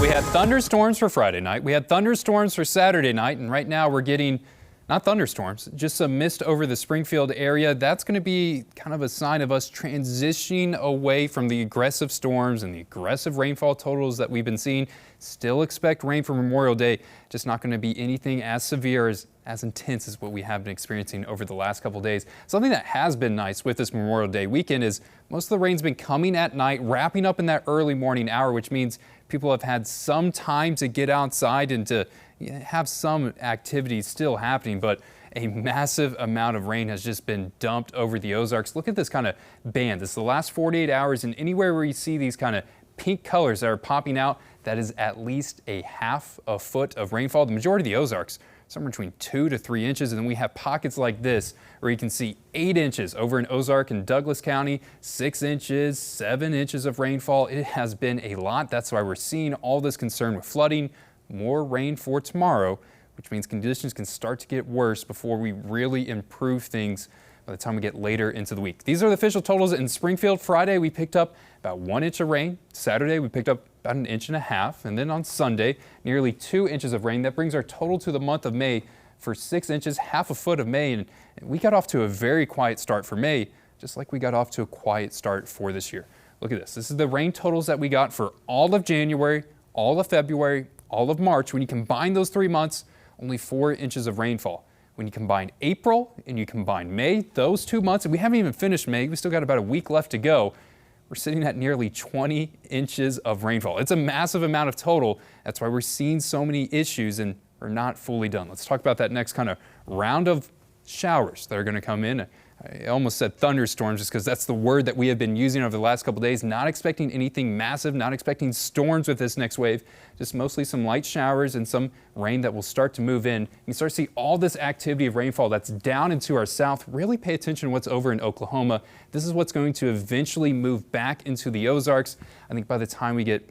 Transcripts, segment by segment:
We had thunderstorms for Friday night. We had thunderstorms for Saturday night. And right now we're getting not thunderstorms, just some mist over the Springfield area. That's going to be kind of a sign of us transitioning away from the aggressive storms and the aggressive rainfall totals that we've been seeing. Still expect rain for Memorial Day, just not going to be anything as severe as intense as what we have been experiencing over the last couple of days. Something that has been nice with this Memorial Day weekend is most of the rain's been coming at night, wrapping up in that early morning hour, which means people have had some time to get outside and to have some activities still happening, but a massive amount of rain has just been dumped over the Ozarks. Look at this kind of band. This is the last 48 hours, and anywhere where you see these kind of pink colors that are popping out, that is at least a half a foot of rainfall. The majority of the Ozarks, somewhere between 2 to 3 inches, and then we have pockets like this where you can see 8 inches over in Ozark and Douglas County, 6 inches, 7 inches of rainfall. It has been a lot. That's why we're seeing all this concern with flooding. More rain for tomorrow, which means conditions can start to get worse before we really improve things by the time we get later into the week. These are the official totals in Springfield. Friday, we picked up about 1 inch of rain. Saturday, we picked up about 1.5 inches. And then on Sunday, nearly 2 inches of rain. That brings our total to the month of May for 6 inches, half a foot of May. And we got off to a very quiet start for May, just like we got off to a quiet start for this year. Look at this. This is the rain totals that we got for all of January, all of February, all of March. When you combine those 3 months, only 4 inches of rainfall. When you combine April and you combine May, those 2 months, and we haven't even finished May, we still got about a week left to go, we're sitting at nearly 20 inches of rainfall. It's a massive amount of total. That's why we're seeing so many issues and we're not fully done. Let's talk about that next kind of round of showers that are going to come in. I almost said thunderstorms just because that's the word that we have been using over the last couple of days. Not expecting anything massive, not expecting storms with this next wave, just mostly some light showers and some rain that will start to move in. You start to see all this activity of rainfall that's down into our south. Really pay attention to what's over in Oklahoma. This is what's going to eventually move back into the Ozarks. I think by the time we get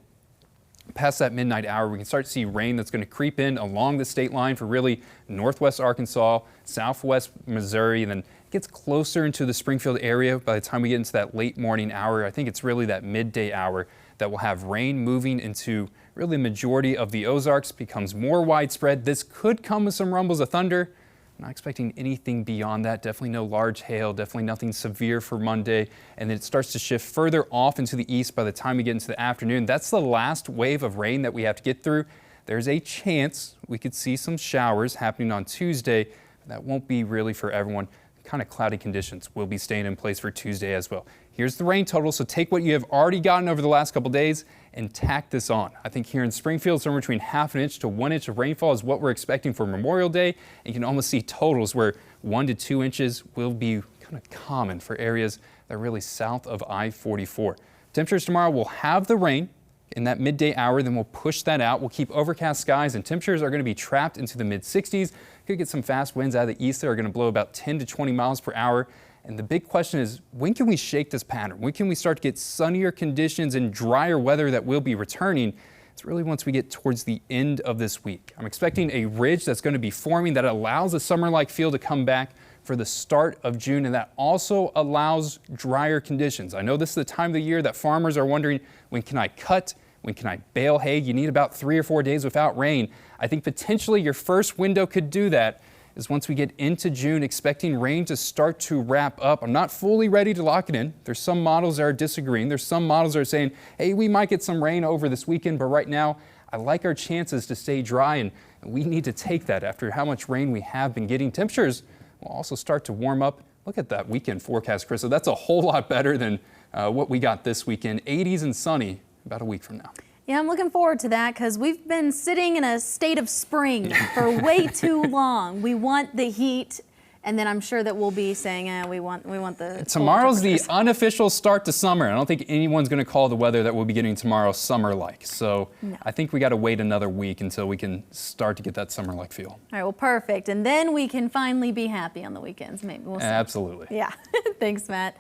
past that midnight hour, we can start to see rain that's going to creep in along the state line for really northwest Arkansas, southwest Missouri, and then it gets closer into the Springfield area by the time we get into that late morning hour. I think it's really that midday hour that will have rain moving into really the majority of the Ozarks, becomes more widespread. This could come with some rumbles of thunder. Not expecting anything beyond that. Definitely no large hail, definitely nothing severe for Monday. And then it starts to shift further off into the east by the time we get into the afternoon. That's the last wave of rain that we have to get through. There's a chance we could see some showers happening on Tuesday. That won't be really for everyone. Kind of cloudy conditions will be staying in place for Tuesday as well. Here's the rain total. So take what you have already gotten over the last couple days and tack this on. I think here in Springfield, somewhere between 1/2 inch to 1 inch of rainfall is what we're expecting for Memorial Day. And you can almost see totals where 1 to 2 inches will be kind of common for areas that are really south of I-44. Temperatures tomorrow will have the rain in that midday hour, then we'll push that out. We'll keep overcast skies and temperatures are going to be trapped into the mid-60s. Could get some fast winds out of the east that are going to blow about 10 to 20 miles per hour. And the big question is, when can we shake this pattern? When can we start to get sunnier conditions and drier weather that will be returning? It's really once we get towards the end of this week. I'm expecting a ridge that's going to be forming that allows a summer-like feel to come back for the start of June, and that also allows drier conditions. I know this is the time of the year that farmers are wondering, when can I cut? When can I bale hay? You need about 3 or 4 days without rain. I think potentially your first window could do that is once we get into June, expecting rain to start to wrap up. I'm not fully ready to lock it in. There's some models that are disagreeing. There's some models that are saying, hey, we might get some rain over this weekend, but right now I like our chances to stay dry, and we need to take that after how much rain we have been getting. Temperatures will also start to warm up. Look at that weekend forecast, Chris. So that's a whole lot better than what we got this weekend. 80s and sunny about a week from now. Yeah, I'm looking forward to that because we've been sitting in a state of spring for way too long. We want the heat, and then I'm sure that we'll be saying, we want the Tomorrow's the unofficial start to summer. I don't think anyone's going to call the weather that we'll be getting tomorrow summer-like. So no. I think we got to wait another week until we can start to get that summer-like feel. All right, well, perfect. And then we can finally be happy on the weekends. Maybe we'll see. Absolutely. Yeah. Thanks, Matt.